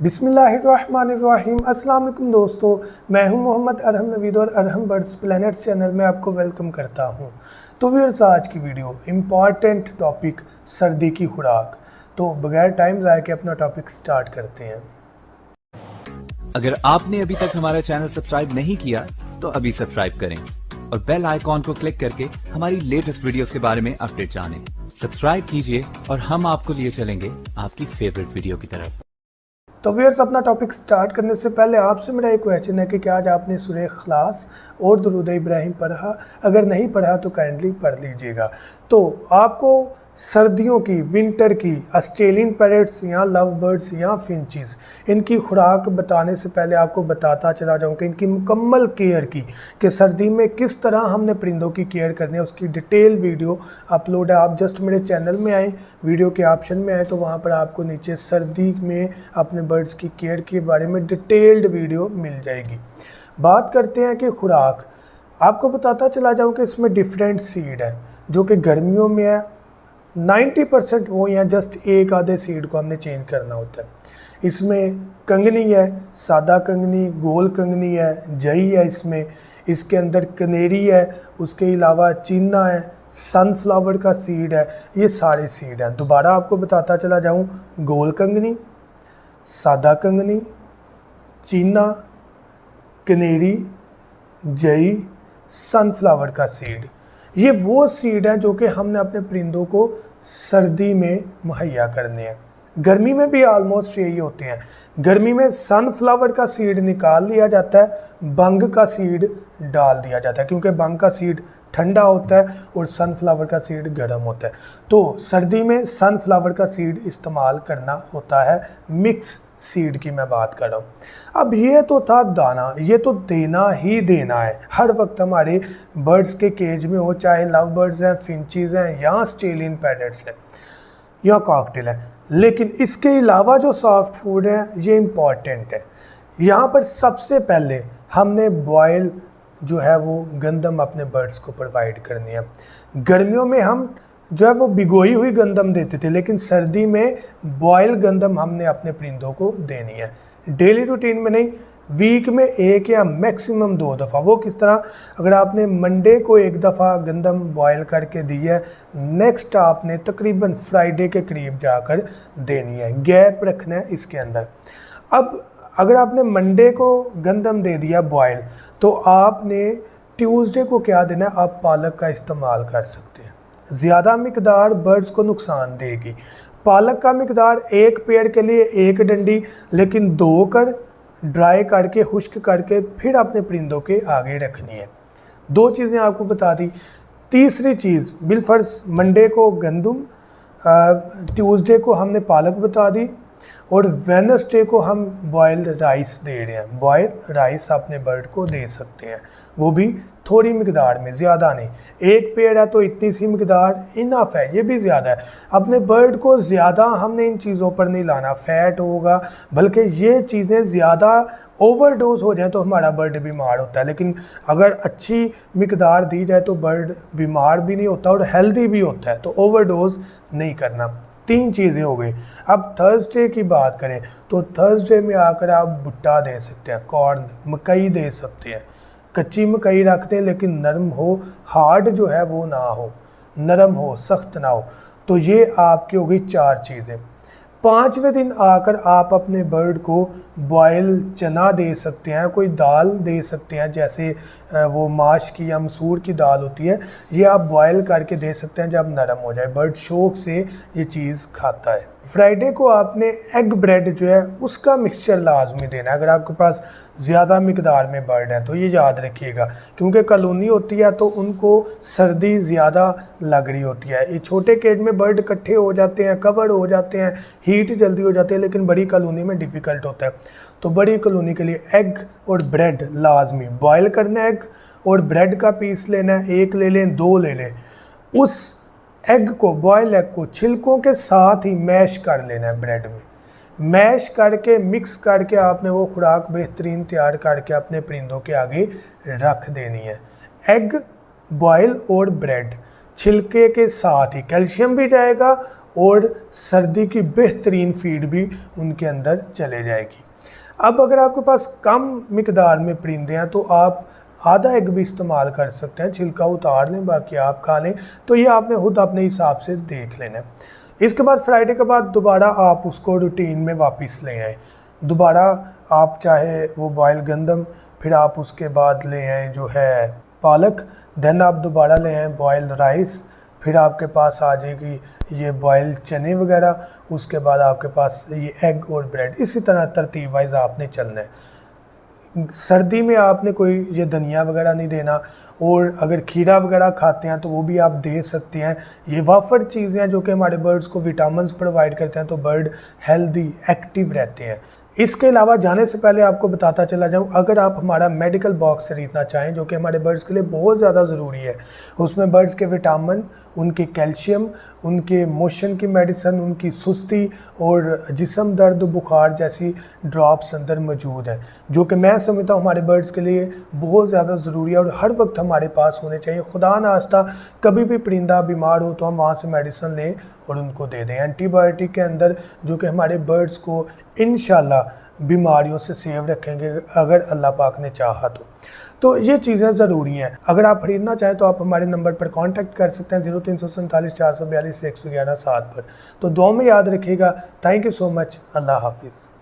बिस्मिल्लाहिर्रहमानिर्रहीम। अस्सलाम वालेकुम दोस्तों, मैं हूं मोहम्मद अरहम नवीद और अरहम बर्ड्स प्लैनेट्स चैनल में आपको वेलकम करता हूं। तो व्यूअर्स, आज की वीडियो इम्पॉर्टेंट टॉपिक सर्दी की खुराक। तो बगैर टाइम ज़ाया के अपना टॉपिक स्टार्ट करते हैं। अगर आपने अभी तक हमारा चैनल सब्सक्राइब नहीं किया तो अभी सब्सक्राइब करें और बेल आइकॉन को क्लिक करके हमारी लेटेस्ट वीडियोस के बारे में अपडेट जानें। सब्सक्राइब कीजिए और हम आपको लिए चलेंगे आपकी फेवरेट वीडियो की तरफ। तो व्यूअर्स, अपना टॉपिक स्टार्ट करने से पहले आपसे मेरा एक क्वेश्चन है कि क्या आज आपने सूरह इखलास और दुरूद इब्राहिम पढ़ा? अगर नहीं पढ़ा तो काइंडली पढ़ लीजिएगा। तो आपको सर्दियों की, विंटर की ऑस्ट्रेलियन पैरट्स या लव बर्ड्स या फिंचेस, इनकी खुराक बताने से पहले आपको बताता चला जाऊँ कि इनकी मुकम्मल केयर की, कि सर्दी में किस तरह हमने परिंदों की केयर करनी है, उसकी डिटेल वीडियो अपलोड है। आप जस्ट मेरे चैनल में आए, वीडियो के ऑप्शन में आए, तो वहाँ पर आपको नीचे सर्दी में अपने बर्ड्स की केयर के बारे में डिटेल्ड वीडियो मिल जाएगी। बात करते हैं कि खुराक, आपको बताता चला जाऊँ कि इसमें डिफरेंट सीड है जो कि गर्मियों में है 90% वो या जस्ट एक आधे सीड को हमने चेंज करना होता है। इसमें कंगनी है, सादा कंगनी, गोल कंगनी है, जई है, इसके अंदर कनेरी है, उसके अलावा चीना है, सनफ्लावर का सीड है, ये सारे सीड हैं। दोबारा आपको बताता चला जाऊँ, गोल कंगनी, सादा कंगनी, चीना, कनेरी, जई, सनफ्लावर का सीड, ये वो सीड हैं जो कि हमने अपने परिंदों को सर्दी में मुहैया करने हैं। गर्मी में भी ऑलमोस्ट यही होते हैं। गर्मी में सनफ्लावर का सीड निकाल लिया जाता है, बंग का सीड डाल दिया जाता है, क्योंकि बंग का सीड ठंडा होता है और सनफ्लावर का सीड गर्म होता है। तो सर्दी में सनफ्लावर का सीड इस्तेमाल करना होता है। मिक्स सीड की मैं बात कर रहा हूँ। अब ये तो था दाना, ये तो देना ही देना है हर वक्त हमारे बर्ड्स के केज में हो, चाहे लव बर्ड्स हैं, फिंचीज़ हैं या ऑस्ट्रेलियन पैरट्स हैं या कॉकटेल है। लेकिन इसके अलावा जो सॉफ्ट फूड है ये इम्पॉर्टेंट है। यहाँ पर सबसे पहले हमने बॉयल जो है वो गंदम अपने बर्ड्स को प्रोवाइड करनी है। गर्मियों में हम जो है वो भिगोई हुई गंदम देते थे, लेकिन सर्दी में बॉयल गंदम हमने अपने परिंदों को देनी है। डेली रूटीन में नहीं, वीक में एक या मैक्सिमम 2 दफ़ा। वो किस तरह? अगर आपने मंडे को 1 दफ़ा गंदम बॉयल करके दी है, नेक्स्ट आपने तकरीबन फ्राइडे के करीब जाकर देनी है। गैप रखना है इसके अंदर। अब अगर आपने मंडे को गंदम दे दिया बॉयल, तो आपने ट्यूसडे को क्या देना है? आप पालक का इस्तेमाल कर सकते हैं। ज़्यादा मिकदार बर्ड्स को नुकसान देगी। पालक का मिकदार एक पेड़ के लिए 1 डंडी, लेकिन 2 कर ड्राई करके, खुश्क करके फिर अपने परिंदों के आगे रखनी है। 2 चीज़ें आपको बता दी। तीसरी चीज़, बिलफर्ज मंडे को गंदम, ट्यूसडे को हमने पालक बता दी, और वेडनेसडे को हम बॉयल्ड राइस दे रहे हैं। बॉयल्ड राइस अपने बर्ड को दे सकते हैं, वो भी थोड़ी मिकदार में, ज़्यादा नहीं। 1 पेड़ है तो इतनी सी मिकदार इनफ है, ये भी ज़्यादा है। अपने बर्ड को ज़्यादा हमने इन चीज़ों पर नहीं लाना, फैट होगा, बल्कि ये चीज़ें ज़्यादा ओवरडोज हो जाए तो हमारा बर्ड बीमार होता है। लेकिन अगर अच्छी मिकदार दी जाए तो बर्ड बीमार भी नहीं होता और हेल्दी भी होता है। तो ओवरडोज नहीं करना। 3 चीज़ें हो गई। अब थर्सडे की बात करें तो थर्सडे में आकर आप भुट्टा दे सकते हैं, कॉर्न, मकई दे सकते हैं। कच्ची मकई रखते हैं लेकिन नरम हो, हार्ड जो है वो ना हो, नरम हो, सख्त ना हो। तो ये आपकी हो गई 4 चीज़ें। 5वें दिन आकर आप अपने बर्ड को बॉयल चना दे सकते हैं, कोई दाल दे सकते हैं, जैसे वो माश की या मसूर की दाल होती है, ये आप बॉयल करके दे सकते हैं जब नरम हो जाए। बर्ड शौक से ये चीज़ खाता है। फ्राइडे को आपने एग ब्रेड जो है उसका मिक्सचर लाजमी देना है। अगर आपके पास ज़्यादा मिकदार में बर्ड हैं तो ये याद रखिएगा, क्योंकि कॉलोनी होती है तो उनको सर्दी ज़्यादा लग रही होती है। ये छोटे केज में बर्ड इकट्ठे हो जाते हैं, कवर हो जाते हैं, हीट जल्दी हो जाती है, लेकिन बड़ी कॉलोनी में डिफ़िकल्ट होता है। तो बड़ी कॉलोनी के लिए एग और ब्रेड लाजमी, बॉयल करना है एग और ब्रेड का पीस लेना है, 1 ले लें, 2 ले लें। उस एग को, बॉयल एग को छिलकों के साथ ही मैश कर लेना है ब्रेड में। मैश करके, मिक्स करके आपने वो खुराक बेहतरीन तैयार करके अपने परिंदों के आगे रख देनी है। एग, बॉयल और ब्रेड छिलके के साथ ही कैल्शियम भी जाएगा और सर्दी की बेहतरीन फीड भी उनके अंदर चले जाएगी। अब अगर आपके पास कम मिकदार में परिंदे हैं तो आप आधा एग भी इस्तेमाल कर सकते हैं, छिलका उतार लें, बाकी आप खा लें। तो ये आपने खुद अपने हिसाब से देख लेना है। इसके बाद फ्राइडे के बाद दोबारा आप उसको रूटीन में वापस ले आएँ। दोबारा आप चाहे वो बॉयल गंदम, फिर आप उसके बाद ले आएँ जो है पालक, देन आप दोबारा ले आएँ बॉयल राइस, फिर आपके पास आ जाएगी ये बॉयल चने वगैरह, उसके बाद आपके पास ये एग और ब्रेड। इसी तरह तरतीब वाइज आपने चलना है। सर्दी में आपने कोई ये धनिया वगैरह नहीं देना, और अगर खीरा वगैरह खाते हैं तो वो भी आप दे सकते हैं। ये वाफर चीज़ें हैं जो कि हमारे बर्ड्स को विटामिन्स प्रोवाइड करते हैं, तो बर्ड हेल्दी एक्टिव रहते हैं। इसके अलावा जाने से पहले आपको बताता चला जाऊं, अगर आप हमारा मेडिकल बॉक्स खरीदना चाहें जो कि हमारे बर्ड्स के लिए बहुत ज़्यादा ज़रूरी है, उसमें बर्ड्स के विटामिन, उनके कैल्शियम, उनके मोशन की मेडिसिन, उनकी सुस्ती और जिस्म दर्द बुखार जैसी ड्रॉप्स अंदर मौजूद हैं, जो कि मैं समझता हूँ हमारे बर्ड्स के लिए बहुत ज़्यादा ज़रूरी है और हर वक्त हमारे पास होने चाहिए। खुदा नाश्ता कभी भी परिंदा बीमार हो तो हम वहाँ से मेडिसिन लें और उनको दे दें। एंटीबायोटिक के अंदर जो कि हमारे बर्ड्स को इंशाल्लाह बीमारियों से सेव रखेंगे अगर अल्लाह पाक ने चाहा तो ये चीज़ें ज़रूरी हैं। अगर आप खरीदना चाहें तो आप हमारे नंबर पर कांटेक्ट कर सकते हैं 0347 442 111 7 पर। तो दुआ में याद रखिएगा। Thank you so much. अल्लाह हाफिज़।